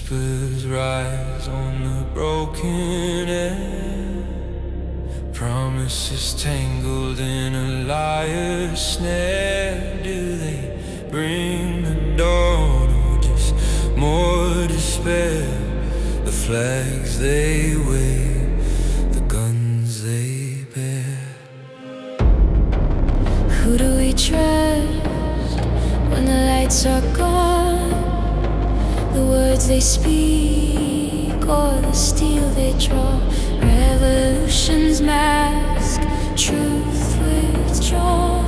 whispers rise on the broken air. Promises tangled in a liar's snare. Do they bring the dawn or just more despair? The flags they wave, the guns they bear. Who do we trust when the lights are gone? The words they speak or the steel they draw. Revolution's mask, truth withdrawn.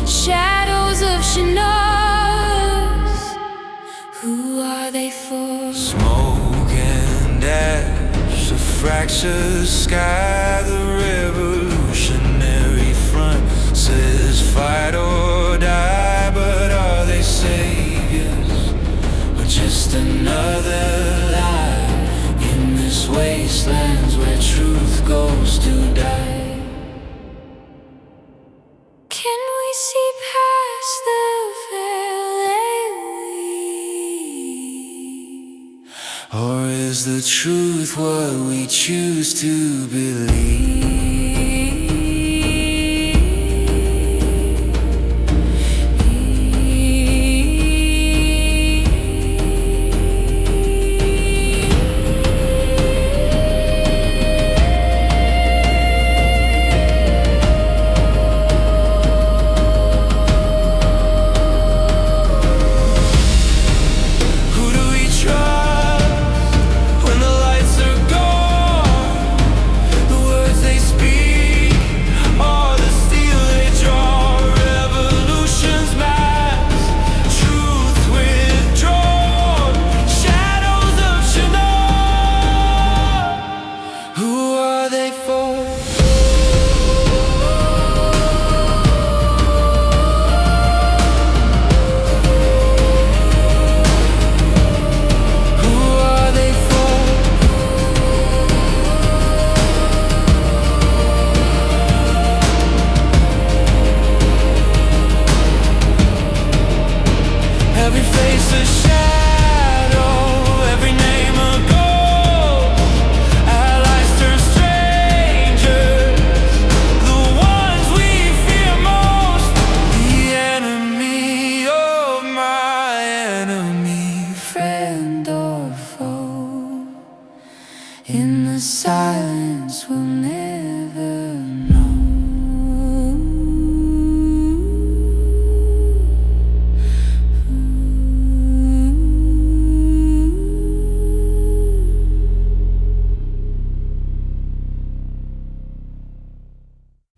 Shadows of Shinnars, who are they for? Smoke and ash, a fractured sky. The revolutionary front says fight or die. But are they saviors or just another lie in this wastelands where truth goes to die? Can we see past the veil they weave? Or is the truth what we choose to believe?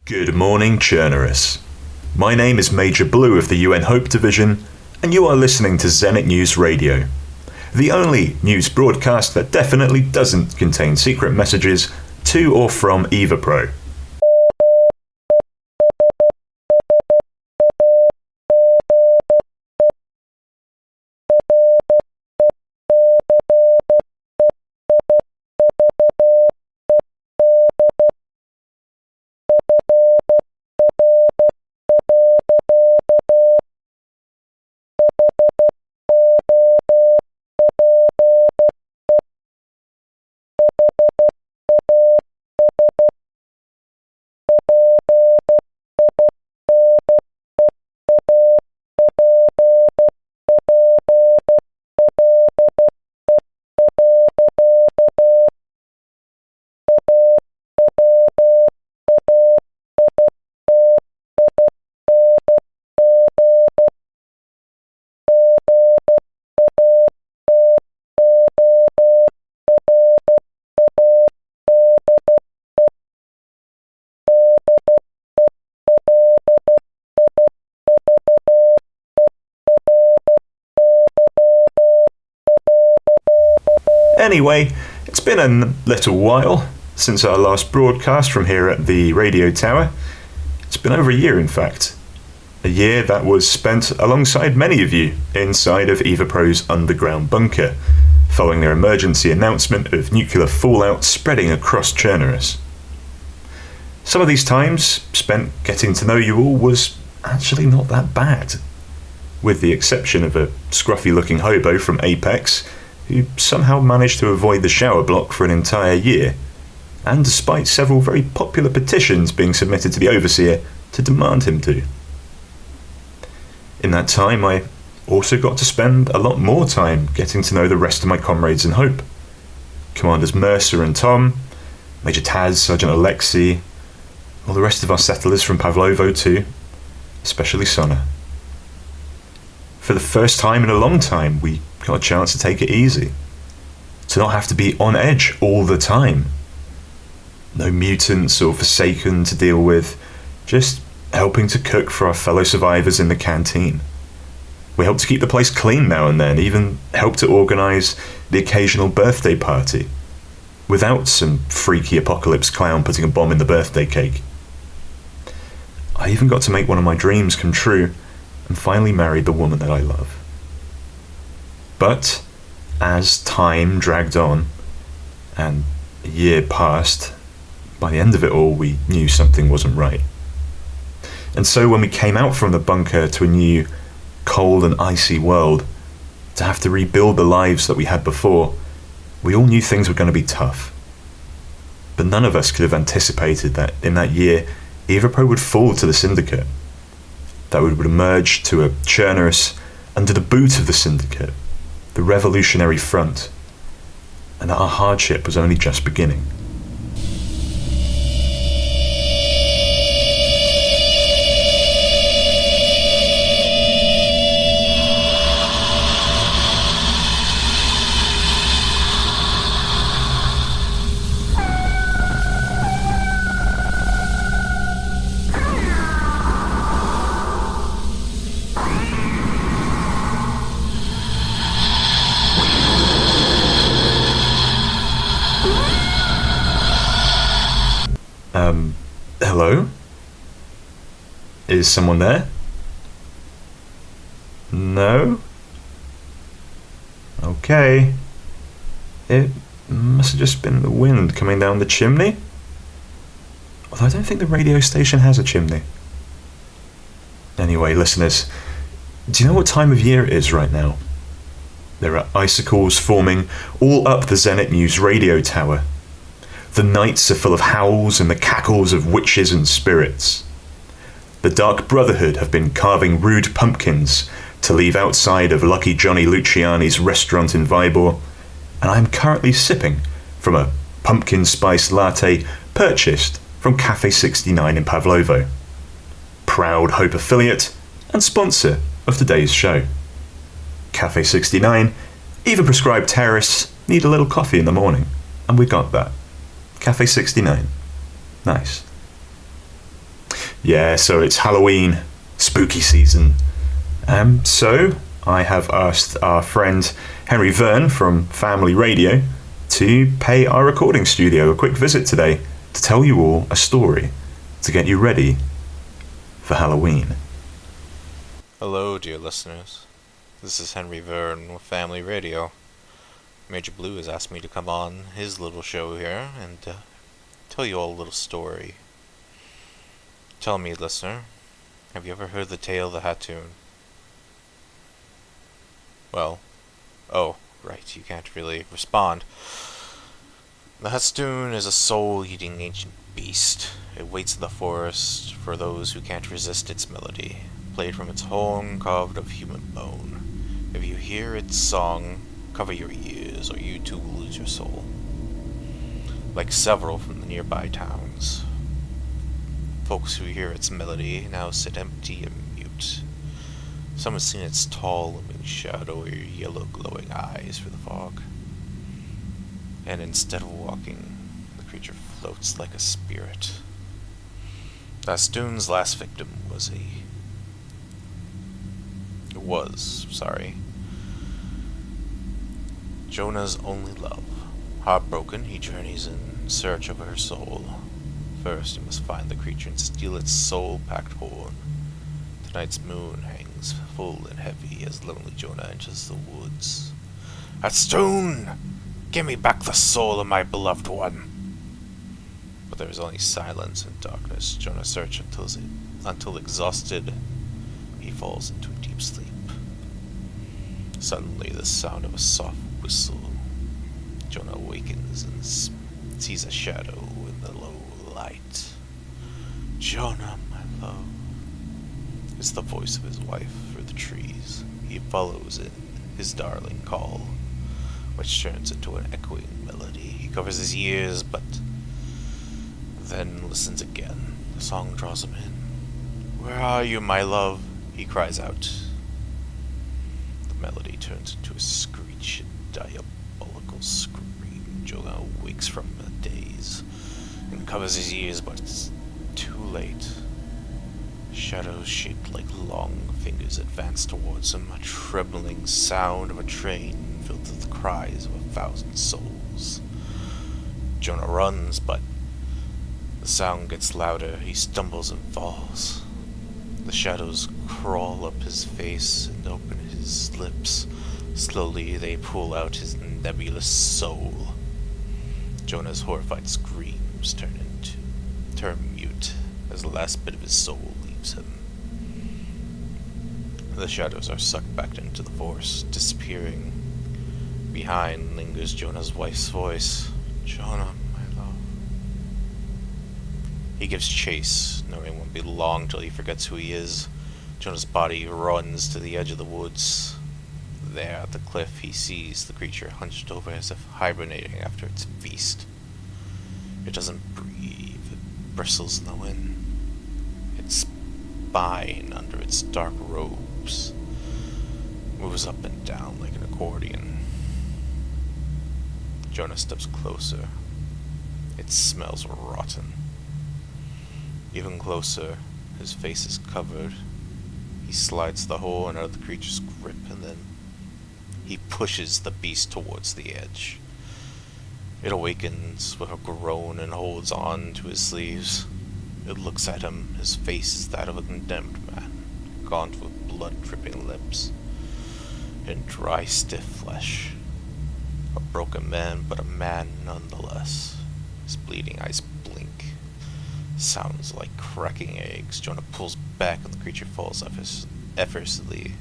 Good morning, Churnerus. My name is Major Blue of the UN Hope Division, and you are listening to Zenit News Radio, the only news broadcast that definitely doesn't contain secret messages to or from EvaPro. Anyway, it's been a little while since our last broadcast from here at the radio tower. It's been over a year, in fact. A year that was spent alongside many of you inside of EvaPro's underground bunker, following their emergency announcement of nuclear fallout spreading across Churnerus. Some of these times spent getting to know you all was actually not that bad, with the exception of a scruffy-looking hobo from Apex, who somehow managed to avoid the shower block for an entire year, and despite several very popular petitions being submitted to the overseer to demand him to. In that time, I also got to spend a lot more time getting to know the rest of my comrades in Hope. Commanders Mercer and Tom, Major Taz, Sergeant Alexei, all the rest of our settlers from Pavlovo too, especially Sona. For the first time in a long time, we got a chance to take it easy, to not have to be on edge all the time. No mutants or Forsaken to deal with, just helping to cook for our fellow survivors in the canteen. We helped to keep the place clean now and then, even helped to organise the occasional birthday party, without some freaky apocalypse clown putting a bomb in the birthday cake. I even got to make one of my dreams come true, and finally married the woman that I love. But as time dragged on, and a year passed, by the end of it all we knew something wasn't right. And so when we came out from the bunker to a new, cold and icy world, to have to rebuild the lives that we had before, we all knew things were going to be tough. But none of us could have anticipated that in that year, Evropro would fall to the Syndicate, that we would emerge to a Chernarus under the boot of the Syndicate, the Revolutionary Front, and that our hardship was only just beginning. Hello? Is someone there? No? Okay. It must have just been the wind coming down the chimney. Although I don't think the radio station has a chimney. Anyway, listeners, do you know what time of year it is right now? There are icicles forming all up the Zenit News radio tower. The nights are full of howls and the cackles of witches and spirits. The Dark Brotherhood have been carving rude pumpkins to leave outside of Lucky Johnny Luciani's restaurant in Vybor, and I am currently sipping from a pumpkin spice latte purchased from Cafe 69 in Pavlovo. Proud Hope affiliate and sponsor of today's show. Cafe 69 even prescribed terrorists need a little coffee in the morning, and we got that. Cafe 69. Nice. Yeah, so it's Halloween, spooky season. So I have asked our friend Henry Verne from Family Radio to pay our recording studio a quick visit today to tell you all a story to get you ready for Halloween. Hello, dear listeners. This is Henry Verne with Family Radio. Major Blue has asked me to come on his little show here and tell you all a little story. Tell me, listener, have you ever heard the tale of the Hattoon? Well, oh, right, you can't really respond. The Hattoon is a soul-eating ancient beast. It waits in the forest for those who can't resist its melody, played from its horn carved of human bone. If you hear its song, cover your ears, or you too will lose your soul. Like several from the nearby towns, folks who hear its melody now sit empty and mute. Some have seen its tall, looming shadow or yellow glowing eyes through the fog. And instead of walking, the creature floats like a spirit. Bastoon's last victim was Jonah's only love. Heartbroken, he journeys in search of her soul. First, he must find the creature and steal its soul-packed horn. Tonight's moon hangs full and heavy as lonely Jonah enters the woods. Hatstoon! Give me back the soul of my beloved one! But there is only silence and darkness. Jonah searches until exhausted, he falls into a deep sleep. Suddenly, the sound of a soft whistle. Jonah awakens and sees a shadow in the low light. Jonah, my love. It's the voice of his wife through the trees. He follows in his darling call, which turns into an echoing melody. He covers his ears, but then listens again. The song draws him in. Where are you, my love? He cries out. The melody turns into a screech, a diabolical scream. Jonah wakes from a daze and covers his ears, but it's too late. Shadows shaped like long fingers advance towards him, a trembling sound of a train filled with the cries of 1,000 souls. Jonah runs, but the sound gets louder. He stumbles and falls. The shadows crawl up his face and open his lips. Slowly they pull out his nebulous soul. Jonah's horrified screams turn mute as the last bit of his soul leaves him. The shadows are sucked back into the forest, disappearing. Behind lingers Jonah's wife's voice. Jonah, my love. He gives chase, knowing it won't be long till he forgets who he is. Jonah's body runs to the edge of the woods. There at the cliff he sees the creature hunched over as if hibernating after its feast. It doesn't breathe, it bristles in the wind. Its spine under its dark robes moves up and down like an accordion. Jonah steps closer. It smells rotten. Even closer, his face is covered. He slides the horn out of the creature's grip and then he pushes the beast towards the edge. It awakens with a groan and holds on to his sleeves. It looks at him. His face is that of a condemned man, gaunt with blood-dripping lips and dry, stiff flesh. A broken man, but a man nonetheless. His bleeding eyes blink. Sounds like cracking eggs. Jonah pulls back and the creature falls effortlessly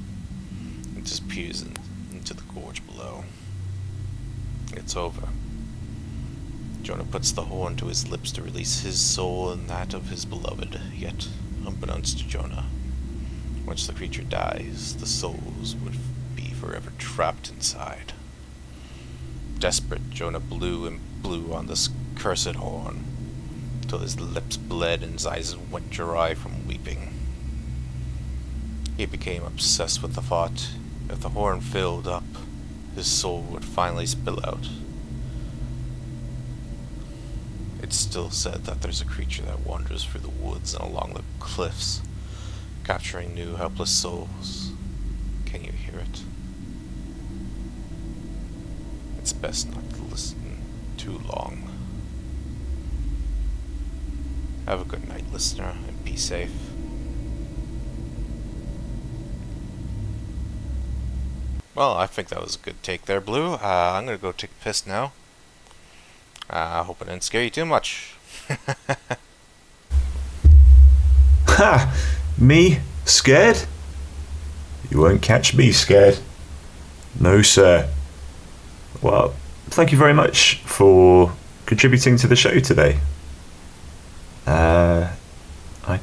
and disappears into the gorge below. It's over. Jonah puts the horn to his lips to release his soul and that of his beloved, yet, unbeknownst to Jonah, once the creature dies, the souls would be forever trapped inside. Desperate, Jonah blew and blew on this cursed horn, till his lips bled and his eyes went dry from weeping. He became obsessed with the thought, if the horn filled up, his soul would finally spill out. It's still said that there's a creature that wanders through the woods and along the cliffs, capturing new helpless souls. Can you hear it? It's best not to listen too long. Have a good night, listener, and be safe. Well, I think that was a good take there, Blue. I'm gonna go take a piss now. I hope I didn't scare you too much. Ha! Me? Scared? You won't catch me scared. No, sir. Well, thank you very much for contributing to the show today. I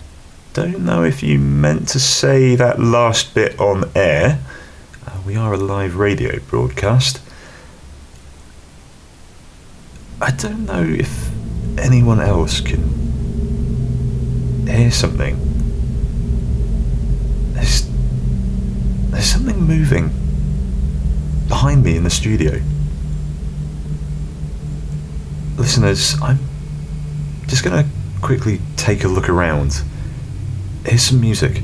don't know if you meant to say that last bit on air. We are a live radio broadcast. I don't know if anyone else can hear something. There's something moving behind me in the studio. Listeners, I'm just going to quickly take a look around. Here's some music.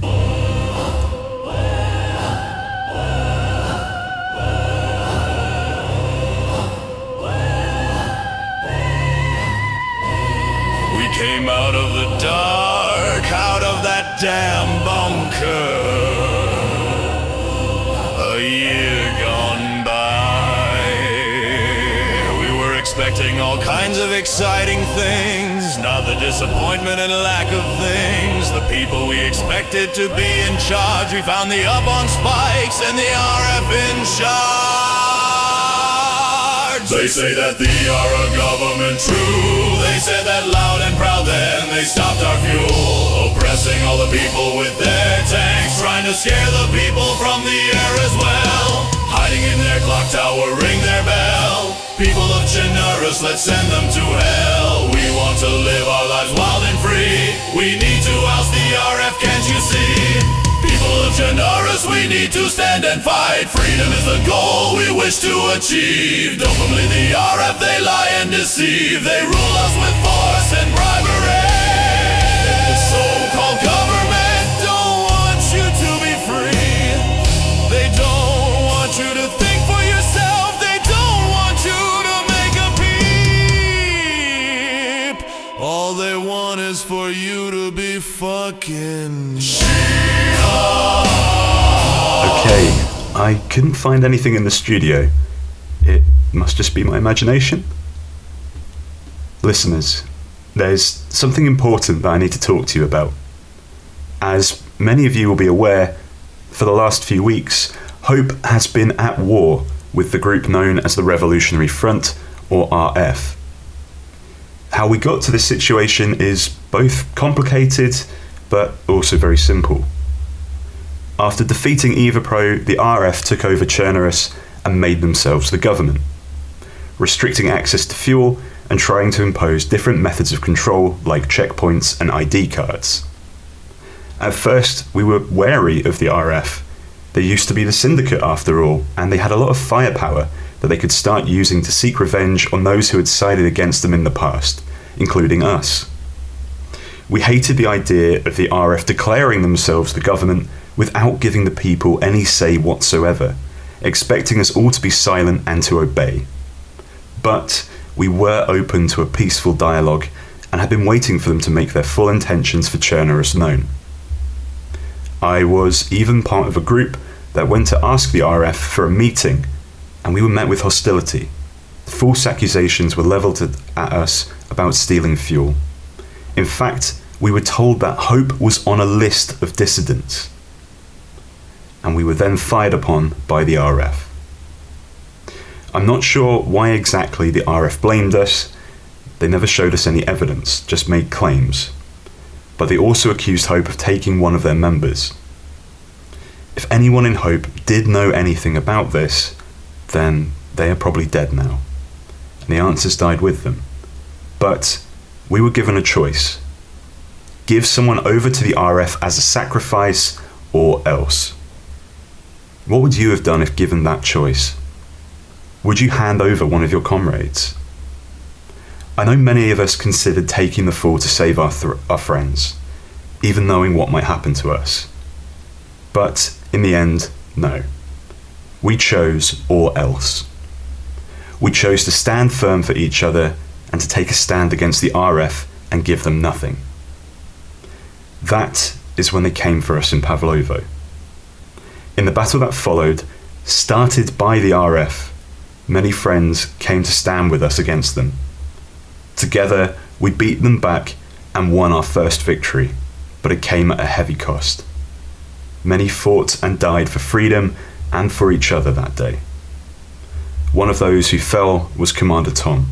Came out of the dark, out of that damn bunker. A year gone by. We were expecting all kinds of exciting things, not the disappointment and lack of things. The people we expected to be in charge, we found the up on spikes and the RF in charge. They say that they are a government true. They said that loud and proud, then they stopped our fuel, oppressing all the people with their tanks, trying to scare the people from the air as well, hiding in their clock tower, ring their bell. People of Generous, let's send them to hell. We want to live our lives wild and free. We need to oust the RF, can't you see? People of Generous, we need to stand and fight. Freedom is the goal we wish to achieve. Don't believe the RF, they lie and deceive. They rule us with force and bribery. The so-called government don't want you to be free. They don't want you to think for yourself. They don't want you to make a peep. All they want is for you to be fucking Okay, I couldn't find anything in the studio. It must just be my imagination. Listeners, there's something important that I need to talk to you about. As many of you will be aware, for the last few weeks, Hope has been at war with the group known as the Revolutionary Front, or RF. How we got to this situation is both complicated, but also very simple. After defeating EvaPro, the RF took over Chernerus and made themselves the government, restricting access to fuel and trying to impose different methods of control like checkpoints and ID cards. At first, we were wary of the RF. They used to be the syndicate after all, and they had a lot of firepower that they could start using to seek revenge on those who had sided against them in the past, including us. We hated the idea of the RF declaring themselves the government without giving the people any say whatsoever, expecting us all to be silent and to obey. But we were open to a peaceful dialogue and had been waiting for them to make their full intentions for Chernerus known. I was even part of a group that went to ask the RF for a meeting, and we were met with hostility. False accusations were levelled at us about stealing fuel. In fact, we were told that Hope was on a list of dissidents, and we were then fired upon by the RF. I'm not sure why exactly the RF blamed us. They never showed us any evidence, just made claims. But they also accused Hope of taking one of their members. If anyone in Hope did know anything about this, then they are probably dead now, and the answers died with them. But we were given a choice. Give someone over to the RF as a sacrifice, or else. What would you have done if given that choice? Would you hand over one of your comrades? I know many of us considered taking the fall to save our friends, even knowing what might happen to us. But in the end, no. We chose or else. We chose to stand firm for each other and to take a stand against the RF and give them nothing. That is when they came for us in Pavlovo. In the battle that followed, started by the RF, many friends came to stand with us against them. Together, we beat them back and won our first victory, but it came at a heavy cost. Many fought and died for freedom and for each other that day. One of those who fell was Commander Tom.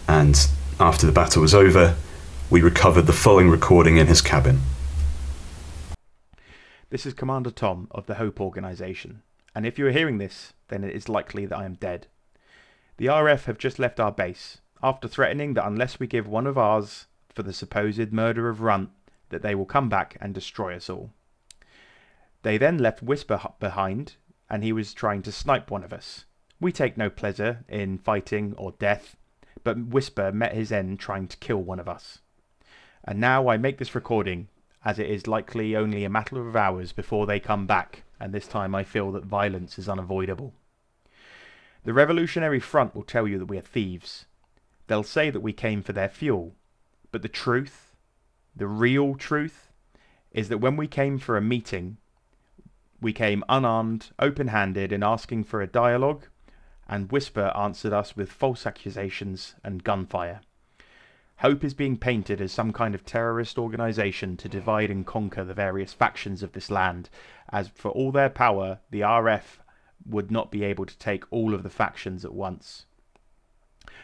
And after the battle was over, we recovered the following recording in his cabin. This is Commander Tom of the Hope Organisation, and if you are hearing this, then it is likely that I am dead. The RF have just left our base, after threatening that unless we give one of ours for the supposed murder of Runt, that they will come back and destroy us all. They then left Whisper behind, and he was trying to snipe one of us. We take no pleasure in fighting or death, but Whisper met his end trying to kill one of us. And now I make this recording, as it is likely only a matter of hours before they come back, and this time I feel that violence is unavoidable. The Revolutionary Front will tell you that we are thieves. They'll say that we came for their fuel, but the truth, the real truth, is that when we came for a meeting, we came unarmed, open-handed in asking for a dialogue, and Whisper answered us with false accusations and gunfire. Hope is being painted as some kind of terrorist organisation to divide and conquer the various factions of this land, as for all their power, the RF would not be able to take all of the factions at once.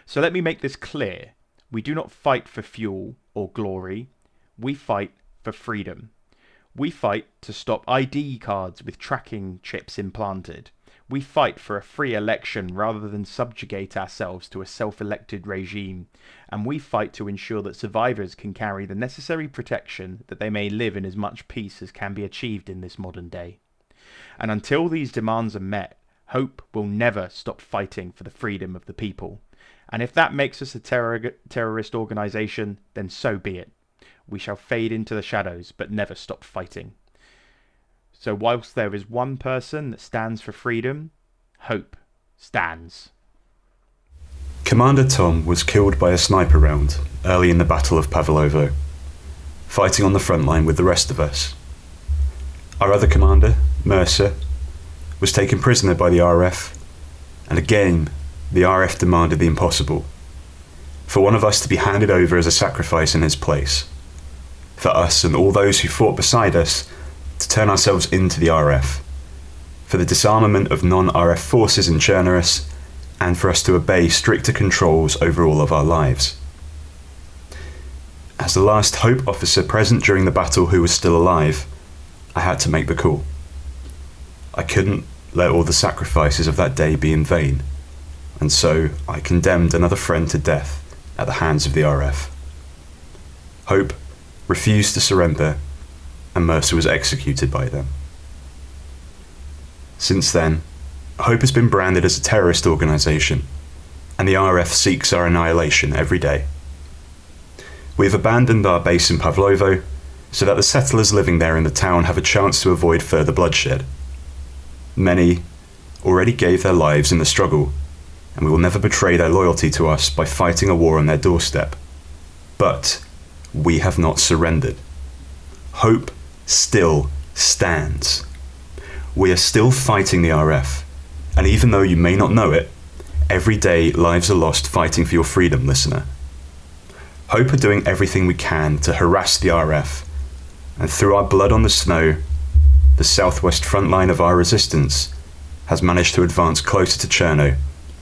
So let me make this clear. We do not fight for fuel or glory. We fight for freedom. We fight to stop ID cards with tracking chips implanted. We fight for a free election rather than subjugate ourselves to a self-elected regime. And we fight to ensure that survivors can carry the necessary protection that they may live in as much peace as can be achieved in this modern day. And until these demands are met, Hope will never stop fighting for the freedom of the people. And if that makes us a terrorist organisation, then so be it. We shall fade into the shadows, but never stop fighting. So whilst there is one person that stands for freedom, Hope stands. Commander Tom was killed by a sniper round early in the Battle of Pavlovo, fighting on the front line with the rest of us. Our other commander, Mercer, was taken prisoner by the RF, and again the RF demanded the impossible, for one of us to be handed over as a sacrifice in his place, for us and all those who fought beside us to turn ourselves into the RF, for the disarmament of non-RF forces in Chernobyl, and for us to obey stricter controls over all of our lives. As the last Hope officer present during the battle who was still alive, I had to make the call. I couldn't let all the sacrifices of that day be in vain, and so I condemned another friend to death at the hands of the RF. Hope refused to surrender, and Mercer was executed by them. Since then, Hope has been branded as a terrorist organisation, and the RF seeks our annihilation every day. We have abandoned our base in Pavlovo so that the settlers living there in the town have a chance to avoid further bloodshed. Many already gave their lives in the struggle, and we will never betray their loyalty to us by fighting a war on their doorstep. But we have not surrendered. Hope still stands. We are still fighting the RF, and even though you may not know it, every day lives are lost fighting for your freedom, listener. Hope are doing everything we can to harass the RF, and through our blood on the snow, the southwest front line of our resistance has managed to advance closer to Cherno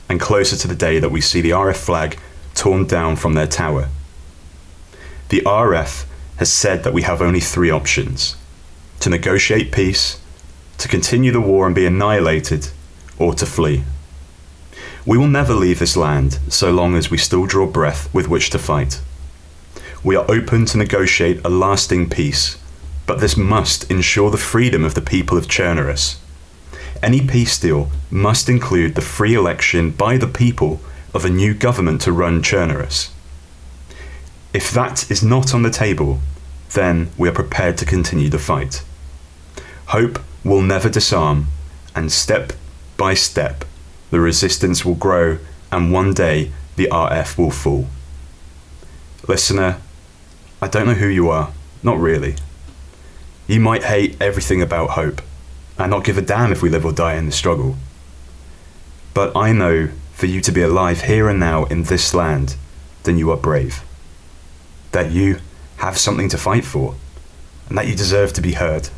and closer to the day that we see the RF flag torn down from their tower. The RF has said that we have only 3 options: to negotiate peace, to continue the war and be annihilated, or to flee. We will never leave this land so long as we still draw breath with which to fight. We are open to negotiate a lasting peace, but this must ensure the freedom of the people of Chernobyl. Any peace deal must include the free election by the people of a new government to run Chernobyl. If that is not on the table, then we are prepared to continue the fight. Hope will never disarm, and step by step, the resistance will grow, and one day the RF will fall. Listener, I don't know who you are, not really. You might hate everything about Hope, and not give a damn if we live or die in the struggle. But I know for you to be alive here and now in this land, then you are brave. That you have something to fight for, and that you deserve to be heard.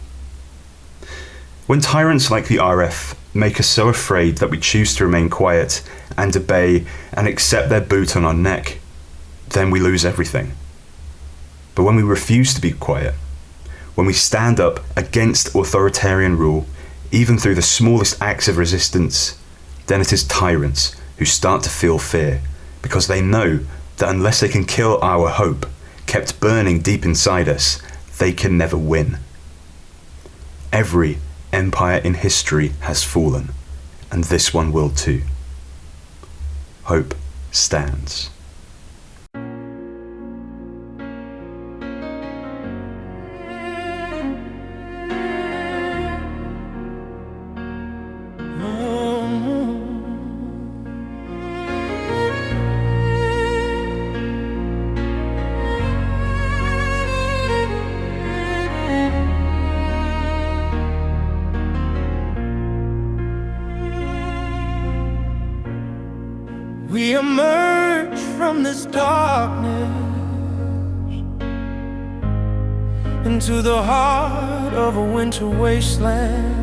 When tyrants like the RF make us so afraid that we choose to remain quiet and obey and accept their boot on our neck, then we lose everything. But when we refuse to be quiet, when we stand up against authoritarian rule, even through the smallest acts of resistance, then it is tyrants who start to feel fear, because they know that unless they can kill our hope, kept burning deep inside us, they can never win. Every empire in history has fallen, and this one will too. Hope stands. We emerge from this darkness into the heart of a winter wasteland.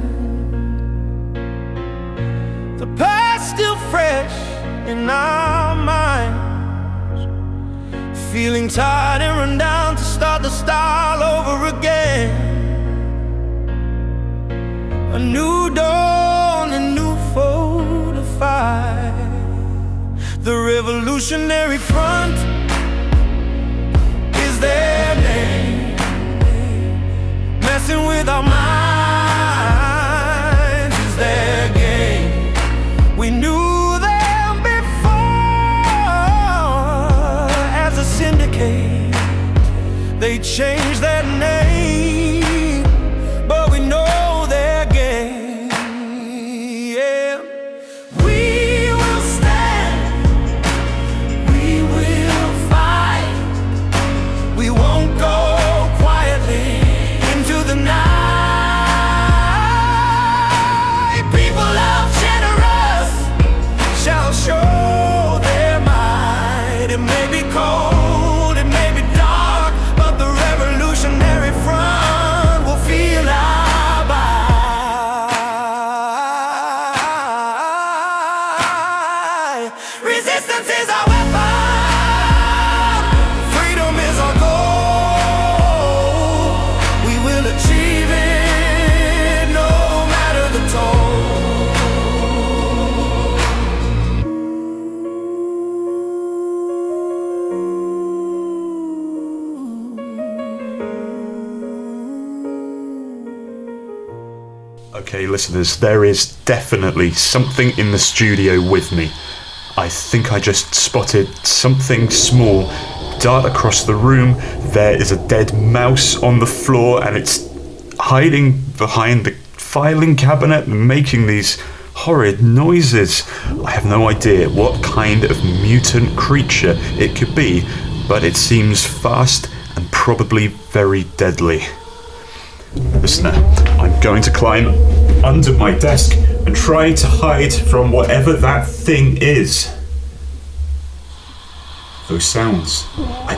in our minds, feeling tired and run down to start the style over again. A new dawn, a new foe to fight. The Revolutionary Front is their name, messing with our minds is their game. We knew them before as a syndicate. They changed their name, but we know their game. Yeah. We will stand, we will fight. We won't go quietly into the night. People of generous shall show their might. It may be cold, it may be dark, but the Revolutionary Front will feel our bite. Resistance is our weapon, freedom is our goal. We will achieve it no matter the toll. Okay, listeners, there is definitely something in the studio with me. I think I just spotted something small dart across the room. There is a dead mouse on the floor, and it's hiding behind the filing cabinet and making these horrid noises. I have no idea what kind of mutant creature it could be, but it seems fast and probably very deadly. Listener, I'm going to climb under my desk and try to hide from whatever that thing is. Those sounds, I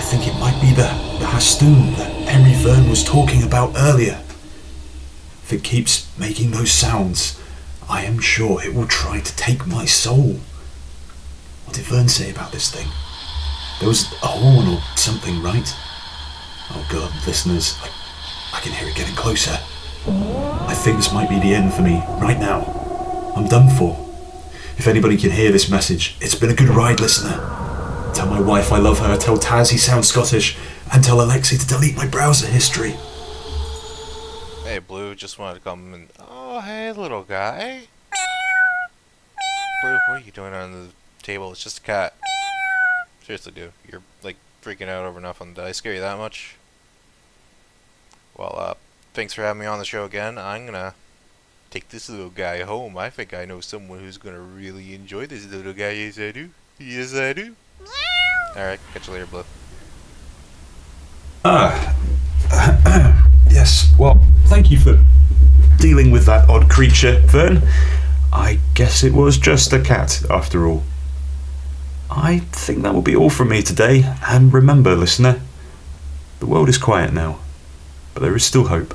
think it might be the Hastoon that Henry Verne was talking about earlier. If it keeps making those sounds, I am sure it will try to take my soul. What did Verne say about this thing? There was a horn or something, right? Oh God, listeners, I can hear it getting closer. I think this might be the end for me, right now. I'm done for. If anybody can hear this message, it's been a good ride, listener. Tell my wife I love her, tell Taz he sounds Scottish, and tell Alexi to delete my browser history. Hey, Blue, just wanted to come and... Oh, hey, little guy. Blue, what are you doing on the table? It's just a cat. Seriously, dude. You're, like, freaking out over nothing. Did I scare you that much? Well, thanks for having me on the show again. I'm gonna take this little guy home. I think I know someone who's gonna really enjoy this little guy. Yes, I do. Yes, I do. Alright, catch you later, Blue. Yes, well, thank you for dealing with that odd creature, Vern. I guess it was just a cat, after all. I think that will be all from me today, and remember, listener, the world is quiet now, but there is still hope.